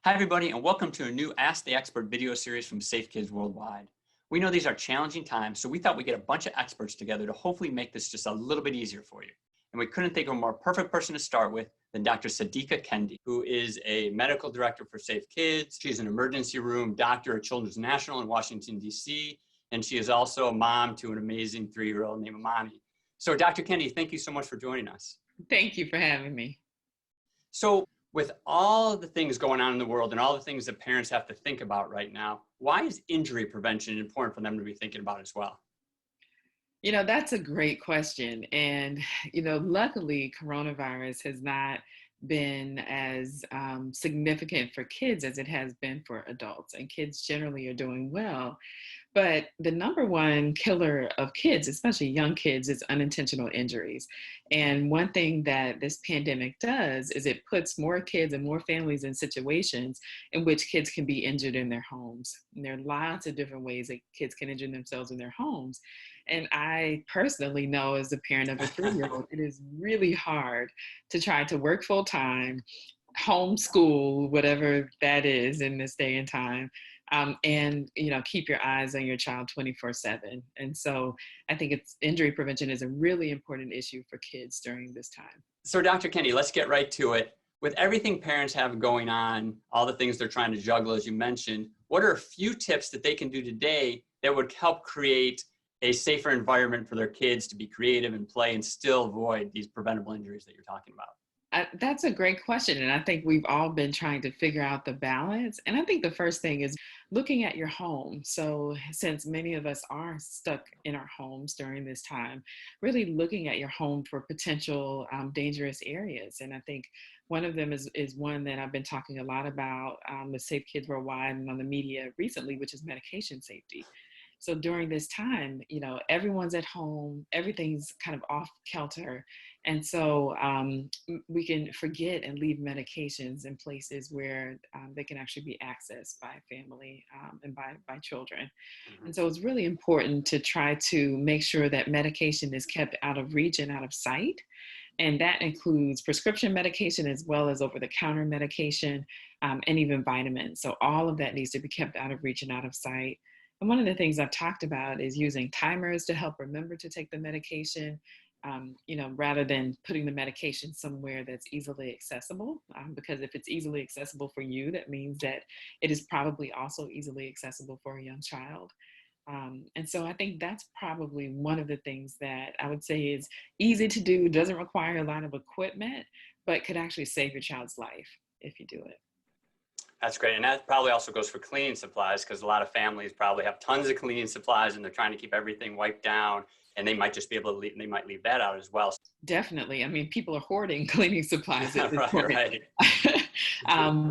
Hi, everybody, and welcome to a new Ask the Expert video series from Safe Kids Worldwide. We know these are challenging times, so we thought we'd get a bunch of experts together to hopefully make this just a little bit easier for you. And we couldn't think of a more perfect person to start with than Dr. Sadiqa Kendi, who is a medical director for Safe Kids. She's an emergency room doctor at Children's National in Washington, D.C., and she is also a mom to an amazing 3-year-old named Amani. So, Dr. Kendi, thank you so much for joining us. Thank you for having me. So, with all the things going on in the world and all the things that parents have to think about right now, why is injury prevention important for them to be thinking about as well? That's a great question. And, luckily, coronavirus has not been as significant for kids as it has been for adults. And kids generally are doing well. But the number one killer of kids, especially young kids, is unintentional injuries. And one thing that this pandemic does is it puts more kids and more families in situations in which kids can be injured in their homes. And there are lots of different ways that kids can injure themselves in their homes. And I personally know, as a parent of a 3-year-old, it is really hard to try to work full time, homeschool, whatever that is in this day and time, and keep your eyes on your child 24/7. And so I think injury prevention is a really important issue for kids during this time. So, Dr. Kendi, let's get right to it. With everything parents have going on, all the things they're trying to juggle, as you mentioned, what are a few tips that they can do today that would help create a safer environment for their kids to be creative and play and still avoid these preventable injuries that you're talking about? That's a great question. And I think we've all been trying to figure out the balance. And I think the first thing is looking at your home. So, since many of us are stuck in our homes during this time, really looking at your home for potential dangerous areas. And I think one of them is one that I've been talking a lot about with Safe Kids Worldwide and on the media recently, which is medication safety. So during this time, everyone's at home, everything's kind of off kilter. And so we can forget and leave medications in places where they can actually be accessed by family and by children. Mhm. And so it's really important to try to make sure that medication is kept out of reach and out of sight. And that includes prescription medication as well as over-the-counter medication and even vitamins. So all of that needs to be kept out of reach and out of sight. And one of the things I've talked about is using timers to help remember to take the medication, rather than putting the medication somewhere that's easily accessible. Because if it's easily accessible for you, that means that it is probably also easily accessible for a young child. And so I think that's probably one of the things that I would say is easy to do, doesn't require a lot of equipment, but could actually save your child's life if you do it. That's great. And that probably also goes for cleaning supplies, because a lot of families probably have tons of cleaning supplies and they're trying to keep everything wiped down, and they might just be able to leave, they might leave that out as well. Definitely. I mean, people are hoarding cleaning supplies at this Right, point. right.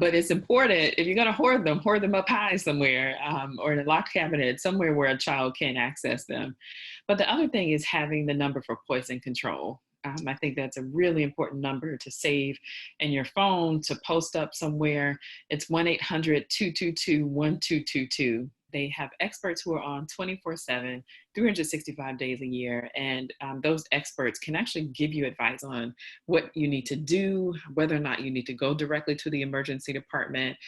But it's important, if you're going to hoard them up high somewhere, or in a locked cabinet, somewhere where a child can't access them. But the other thing is having the number for poison control. I think that's a really important number to save in your phone, to post up somewhere. It's 1-800-222-1222. They have experts who are on 24/7, 365 days a year. And those experts can actually give you advice on what you need to do, whether or not you need to go directly to the emergency department,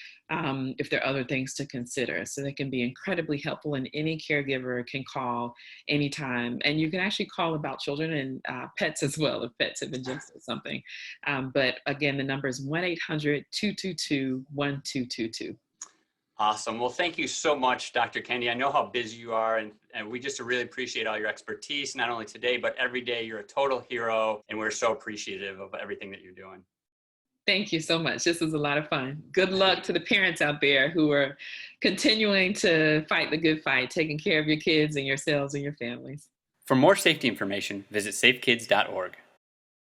if there are other things to consider. So they can be incredibly helpful, and any caregiver can call anytime. And you can actually call about children and pets as well, if pets have ingested something. But again, the number is 1-800-222-1222. Awesome. Well, thank you so much, Dr. Kendi. I know how busy you are, and we just really appreciate all your expertise, not only today, but every day. You're a total hero, and we're so appreciative of everything that you're doing. Thank you so much. This was a lot of fun. Good luck to the parents out there who are continuing to fight the good fight, taking care of your kids and yourselves and your families. For more safety information, visit safekids.org.